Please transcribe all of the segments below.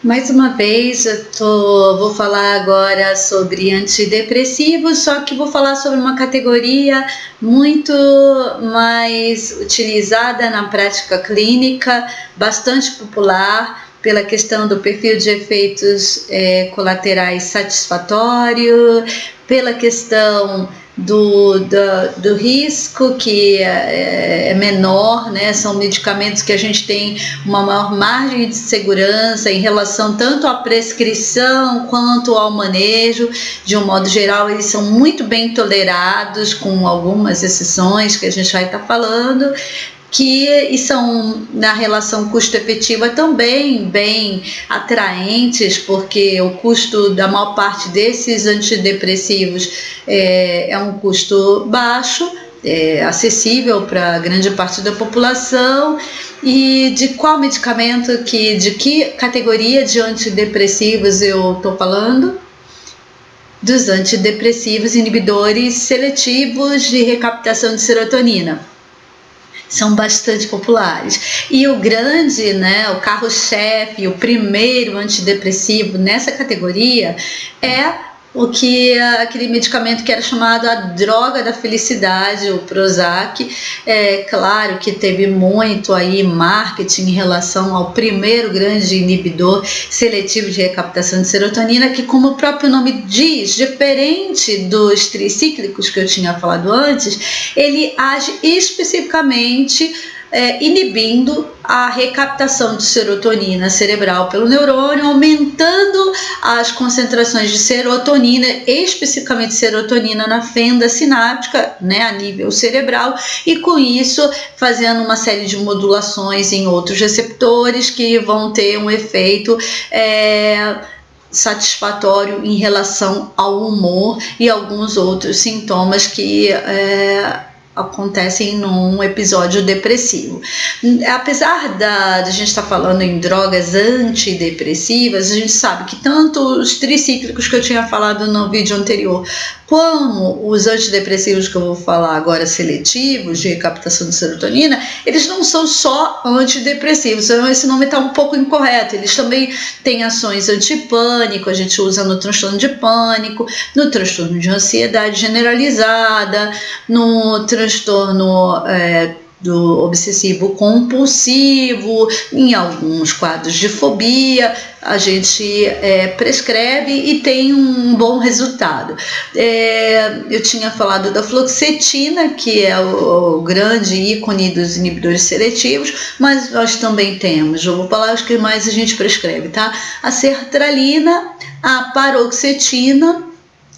Mais uma vez, vou falar agora sobre antidepressivos, só que vou falar sobre uma categoria muito mais utilizada na prática clínica, bastante popular, pela questão do perfil de efeitos colaterais satisfatório, pela questão do risco que é menor, né? São medicamentos que a gente tem uma maior margem de segurança em relação tanto à prescrição quanto ao manejo. De um modo geral, eles são muito bem tolerados, com algumas exceções que a gente vai estar falando, e são, na relação custo-efetiva, também bem atraentes, porque o custo da maior parte desses antidepressivos é um custo baixo, acessível para grande parte da população. E de qual medicamento, de que categoria de antidepressivos eu estou falando? Dos antidepressivos inibidores seletivos de recaptação de serotonina. São bastante populares. E o grande, né, o carro-chefe, o primeiro antidepressivo nessa categoria é aquele medicamento que era chamado a droga da felicidade, o Prozac. É claro que teve muito aí marketing em relação ao primeiro grande inibidor seletivo de recaptação de serotonina, que, como o próprio nome diz, diferente dos tricíclicos que eu tinha falado antes, ele age especificamente inibindo a recaptação de serotonina cerebral pelo neurônio, aumentando as concentrações de serotonina, especificamente serotonina na fenda sináptica, né, a nível cerebral, e com isso fazendo uma série de modulações em outros receptores que vão ter um efeito satisfatório em relação ao humor e alguns outros sintomas que acontecem num episódio depressivo. Apesar de a gente estar falando em drogas antidepressivas, a gente sabe que tanto os tricíclicos que eu tinha falado no vídeo anterior, como os antidepressivos que eu vou falar agora, seletivos de recaptação de serotonina, eles não são só antidepressivos. Então esse nome está um pouco incorreto. Eles também têm ações antipânico, a gente usa no transtorno de pânico, no transtorno de ansiedade generalizada, no transtorno do obsessivo compulsivo, em alguns quadros de fobia, a gente prescreve e tem um bom resultado. Eu tinha falado da fluoxetina, que é o grande ícone dos inibidores seletivos, mas nós também temos, eu vou falar os que mais a gente prescreve, tá? A sertralina, a paroxetina,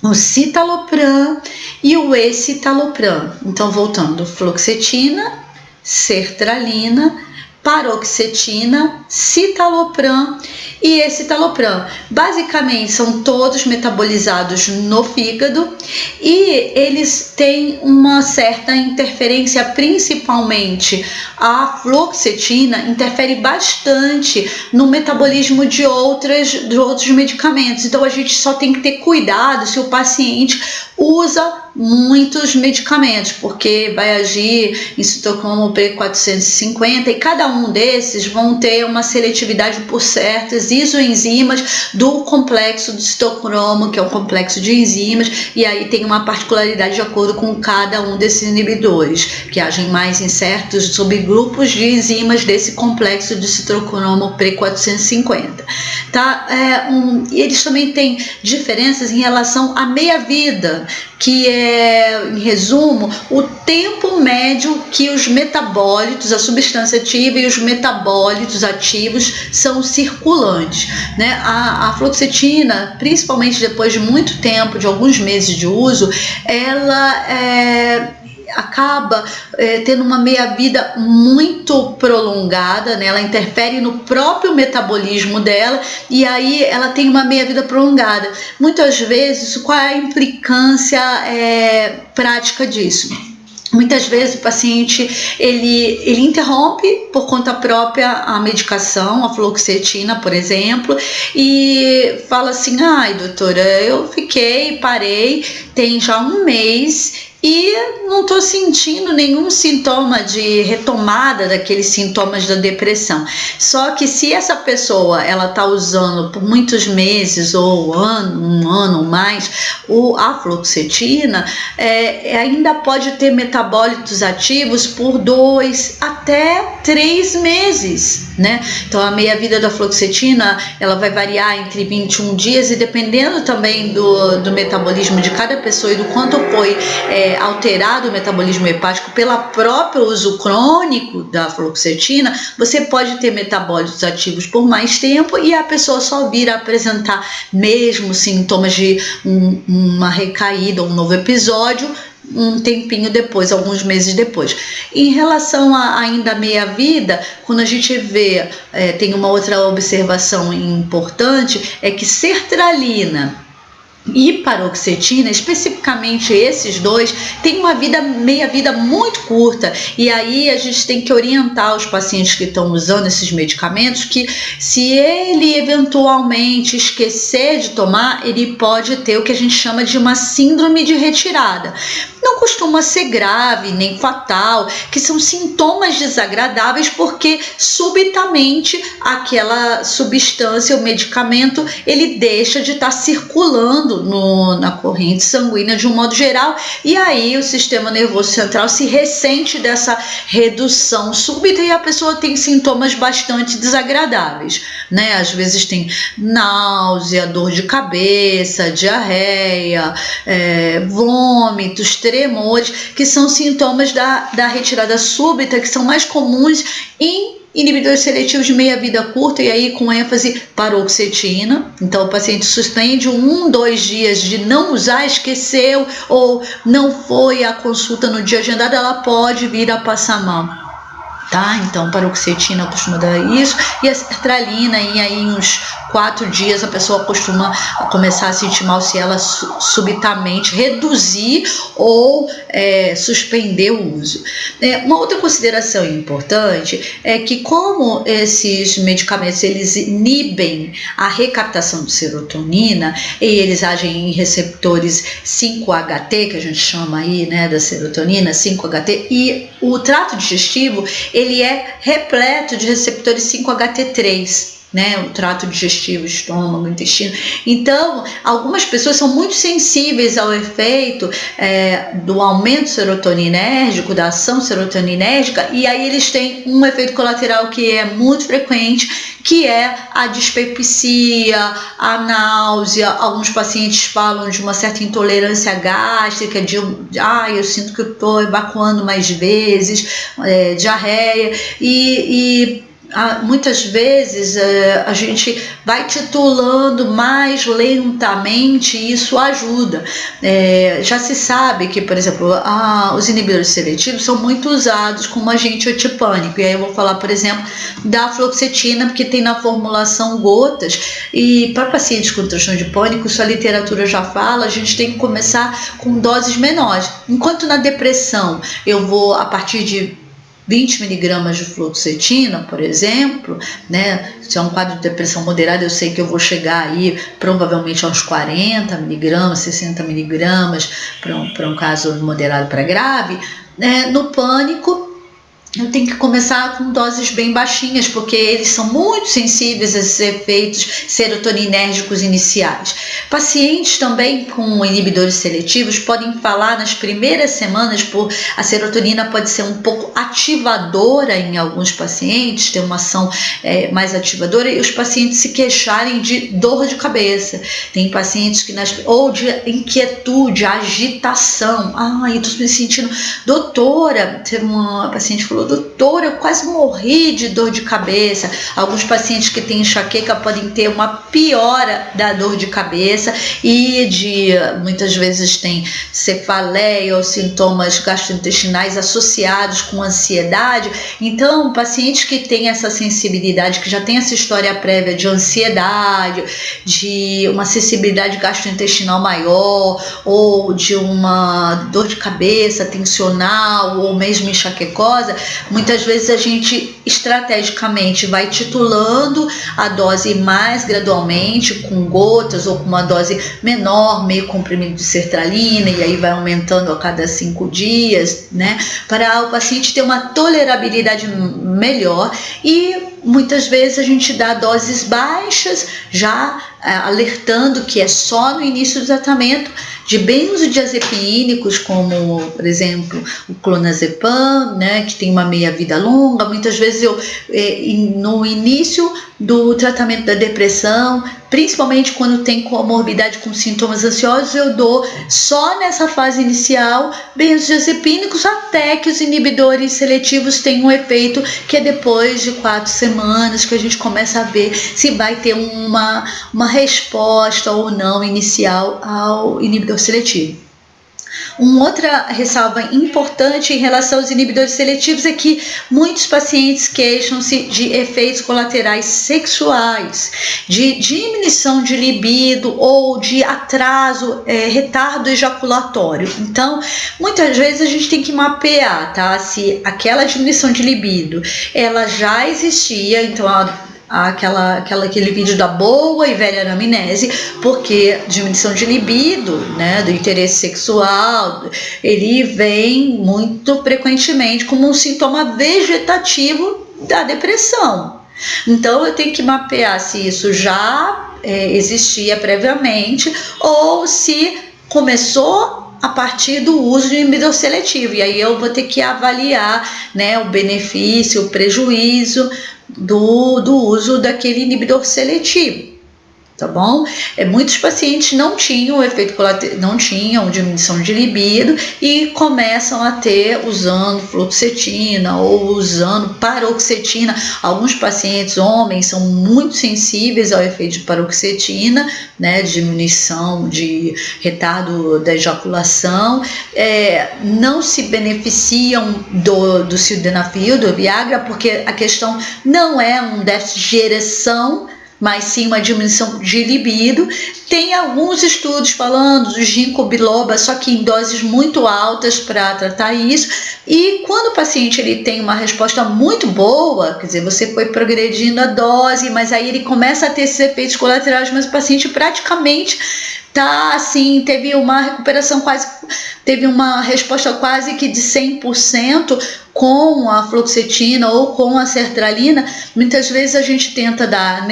o citalopram e o escitalopram. Então, voltando, fluoxetina, sertralina, paroxetina, citalopram e escitalopram. Basicamente, são todos metabolizados no fígado e eles têm uma certa interferência, principalmente a fluoxetina interfere bastante no metabolismo de outros medicamentos. Então, a gente só tem que ter cuidado se o paciente usa muitos medicamentos, porque vai agir em citocromo P450 e cada um desses vão ter uma seletividade por certas isoenzimas do complexo do citocromo, que é um complexo de enzimas, e aí tem uma particularidade de acordo com cada um desses inibidores, que agem mais em certos subgrupos de enzimas desse complexo de citocromo P450. Tá? E eles também têm diferenças em relação à meia-vida, que é, em resumo, o tempo médio que os metabólitos, a substância ativa e os metabólitos ativos são circulantes, né? A fluoxetina, principalmente depois de muito tempo, de alguns meses de uso, ela acaba tendo uma meia-vida muito prolongada, né? Ela interfere no próprio metabolismo dela e aí ela tem uma meia-vida prolongada. Muitas vezes, qual é a implicância prática disso? Muitas vezes o paciente ele interrompe por conta própria a medicação, a fluoxetina, por exemplo, e fala assim: ai, doutora, eu parei, tem já um mês e não estou sentindo nenhum sintoma de retomada daqueles sintomas da depressão. Só que se essa pessoa ela está usando por muitos meses ou um ano ou mais a fluoxetina, ainda pode ter metabólitos ativos por 2 até 3 meses, né? Então a meia-vida da fluoxetina ela vai variar entre 21 dias e dependendo também do metabolismo de cada pessoa e do quanto foi alterado o metabolismo hepático pelo próprio uso crônico da fluoxetina, você pode ter metabólitos ativos por mais tempo e a pessoa só vir a apresentar mesmo sintomas de uma recaída, um novo episódio, um tempinho depois, alguns meses depois. Em relação ainda à meia-vida, quando a gente vê, tem uma outra observação importante, é que sertralina e paroxetina, especificamente esses dois, tem uma meia-vida muito curta, e aí a gente tem que orientar os pacientes que estão usando esses medicamentos que se ele eventualmente esquecer de tomar, ele pode ter o que a gente chama de uma síndrome de retirada. Não costuma ser grave nem fatal, que são sintomas desagradáveis porque subitamente aquela substância, o medicamento, ele deixa de estar circulando na corrente sanguínea de um modo geral, e aí o sistema nervoso central se ressente dessa redução súbita e a pessoa tem sintomas bastante desagradáveis, né? Às vezes tem náusea, dor de cabeça, diarreia, vômitos, tremores, que são sintomas da retirada súbita, que são mais comuns em inibidores seletivos de meia-vida curta, e aí com ênfase paroxetina. Então o paciente suspende 1-2 dias de não usar, esqueceu ou não foi à consulta no dia agendado, ela pode vir a passar mal. Tá? Então paroxetina costuma dar isso, e a sertralina, e aí em uns 4 dias a pessoa costuma começar a sentir mal se ela subitamente reduzir ou suspender o uso. Uma outra consideração importante é que como esses medicamentos eles inibem a recaptação de serotonina e eles agem em receptores 5-HT, que a gente chama aí, né, da serotonina, 5-HT, e o trato digestivo ele é repleto de receptores 5-HT3, né, o trato digestivo, estômago, intestino. Então, algumas pessoas são muito sensíveis ao efeito do aumento serotoninérgico, da ação serotoninérgica, e aí eles têm um efeito colateral que é muito frequente, que é a dispepsia, a náusea. Alguns pacientes falam de uma certa intolerância gástrica, eu sinto que eu estou evacuando mais vezes, diarreia, muitas vezes a gente vai titulando mais lentamente e isso ajuda. Já se sabe que, por exemplo, os inibidores seletivos são muito usados como agente antipânico, e aí eu vou falar, por exemplo, da fluoxetina, porque tem na formulação gotas, e para pacientes com transtorno de pânico, isso a literatura já fala, a gente tem que começar com doses menores. Enquanto na depressão eu vou a partir de 20 miligramas de fluoxetina, por exemplo, né? Se é um quadro de depressão moderada, eu sei que eu vou chegar aí provavelmente aos 40 miligramas, 60 miligramas para um caso moderado para grave. No pânico, eu tenho que começar com doses bem baixinhas, porque eles são muito sensíveis a esses efeitos serotoninérgicos iniciais. Pacientes também com inibidores seletivos podem falar nas primeiras semanas, a serotonina pode ser um pouco ativadora em alguns pacientes, ter uma ação mais ativadora, e os pacientes se queixarem de dor de cabeça. Tem pacientes que ou de inquietude, agitação. Eu estou me sentindo, doutora, teve uma paciente que falou, doutora, eu quase morri de dor de cabeça. Alguns pacientes que têm enxaqueca podem ter uma piora da dor de cabeça e muitas vezes tem cefaleia ou sintomas gastrointestinais associados com ansiedade. Então, pacientes que têm essa sensibilidade, que já tem essa história prévia de ansiedade, de uma sensibilidade gastrointestinal maior, ou de uma dor de cabeça tensional, ou mesmo enxaquecosa, Muitas vezes a gente estrategicamente vai titulando a dose mais gradualmente, com gotas ou com uma dose menor, meio comprimido de sertralina, e aí vai aumentando a cada 5 dias, né? Para o paciente ter uma tolerabilidade melhor, e muitas vezes a gente dá doses baixas, já alertando que é só no início do tratamento, de benzodiazepínicos, como, por exemplo, o clonazepam, né, que tem uma meia-vida longa. Muitas vezes no início do tratamento da depressão, principalmente quando tem comorbidade com sintomas ansiosos, eu dou só nessa fase inicial benzodiazepínicos, até que os inibidores seletivos tenham um efeito, que é depois de 4 semanas que a gente começa a ver se vai ter uma resposta ou não inicial ao inibidor seletivo. Uma outra ressalva importante em relação aos inibidores seletivos é que muitos pacientes queixam-se de efeitos colaterais sexuais, de diminuição de libido ou de atraso, retardo ejaculatório. Então, muitas vezes a gente tem que mapear, tá? Se aquela diminuição de libido ela já existia, então aquele vídeo da boa e velha anamnese, porque diminuição de libido, né, do interesse sexual, ele vem muito frequentemente como um sintoma vegetativo da depressão. Então eu tenho que mapear se isso já existia previamente ou se começou a partir do uso de inibidor seletivo, e aí eu vou ter que avaliar, né, o benefício, o prejuízo do uso daquele inibidor seletivo, tá bom? Muitos pacientes não tinham efeito colateral, não tinham diminuição de libido e começam a ter usando fluoxetina ou usando paroxetina. Alguns pacientes homens são muito sensíveis ao efeito de paroxetina, né, diminuição de retardo da ejaculação, não se beneficiam do sildenafil, do Viagra, porque a questão não é um déficit de ereção, mas sim uma diminuição de libido. Tem alguns estudos falando do ginkgo biloba, só que em doses muito altas para tratar isso. E quando o paciente ele tem uma resposta muito boa, quer dizer, você foi progredindo a dose, mas aí ele começa a ter esses efeitos colaterais, mas o paciente praticamente teve uma recuperação teve uma resposta quase que de 100% com a fluoxetina ou com a sertralina. Muitas vezes a gente tenta dar a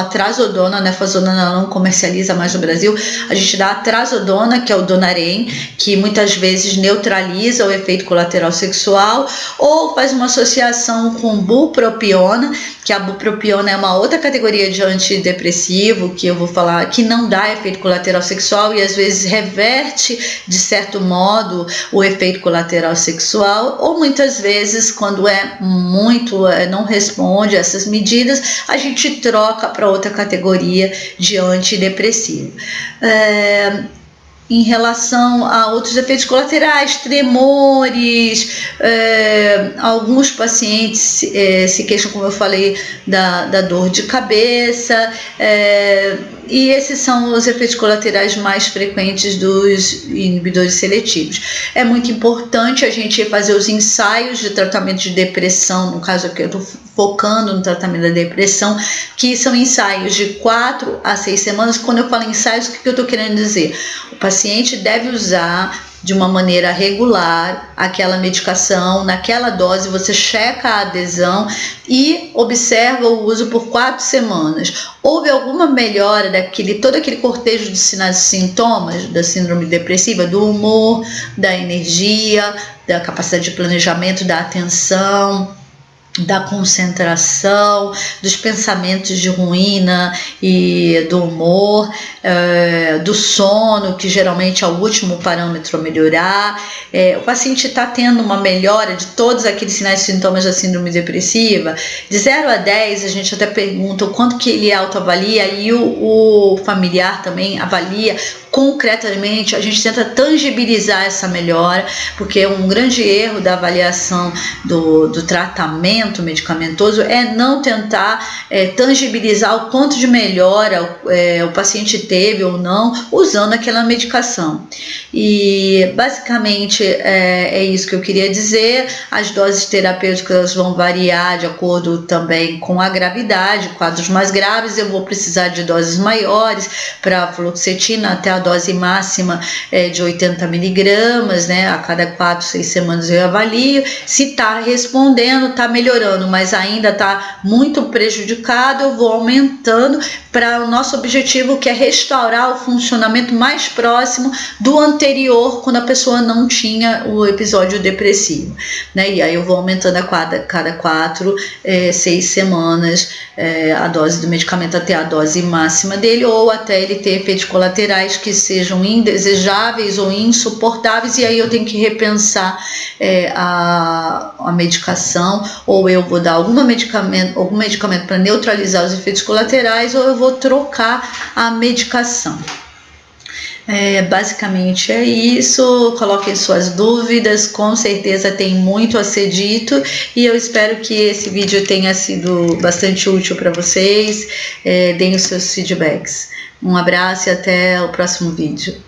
trazodona, a nefazodona não comercializa mais no Brasil. A gente dá a trazodona, que é o Donarém, que muitas vezes neutraliza o efeito colateral sexual, ou faz uma associação com bupropiona, que a bupropiona é uma outra categoria de antidepressivo, que eu vou falar, que não dá efeito colateral sexual e às vezes reverte, de certo modo, o efeito colateral sexual, ou muitas vezes, quando não responde a essas medidas, a gente troca para outra categoria de antidepressivo. Em relação a outros efeitos colaterais, tremores, alguns pacientes se queixam, como eu falei, da dor de cabeça, e esses são os efeitos colaterais mais frequentes dos inibidores seletivos. É muito importante a gente fazer os ensaios de tratamento de depressão, no caso aqui eu estou focando no tratamento da depressão, que são ensaios de 4 a 6 semanas. Quando eu falo ensaios, o que eu estou querendo dizer? O paciente deve usar de uma maneira regular aquela medicação, naquela dose, você checa a adesão e observa o uso por 4 semanas. Houve alguma melhora todo aquele cortejo de sinais e sintomas da síndrome depressiva, do humor, da energia, da capacidade de planejamento, da atenção, da concentração, dos pensamentos de ruína e do humor, do sono, que geralmente é o último parâmetro a melhorar. O paciente está tendo uma melhora de todos aqueles sinais e sintomas da síndrome depressiva. De 0 a 10, a gente até pergunta o quanto que ele autoavalia, e o familiar também avalia concretamente. A gente tenta tangibilizar essa melhora, porque um grande erro da avaliação do tratamento tratamento medicamentoso é não tentar tangibilizar o quanto de melhora o paciente teve ou não usando aquela medicação. E basicamente é isso que eu queria dizer. As doses terapêuticas vão variar de acordo também com a gravidade. Quadros mais graves eu vou precisar de doses maiores, para fluoxetina até a dose máxima de 80 miligramas, né? A cada 4, 6 semanas eu avalio se está respondendo, está melhorando, mas ainda está muito prejudicado, eu vou aumentando para o nosso objetivo, que é restaurar o funcionamento mais próximo do anterior, quando a pessoa não tinha o episódio depressivo, né? E aí eu vou aumentando a cada 4, 6 semanas a dose do medicamento até a dose máxima dele, ou até ele ter efeitos colaterais que sejam indesejáveis ou insuportáveis, e aí eu tenho que repensar a medicação, ou eu vou dar algum medicamento para neutralizar os efeitos colaterais, ou eu vou trocar a medicação. Basicamente é isso. Coloquem suas dúvidas, com certeza tem muito a ser dito, e eu espero que esse vídeo tenha sido bastante útil para vocês. Deem os seus feedbacks. Um abraço e até o próximo vídeo.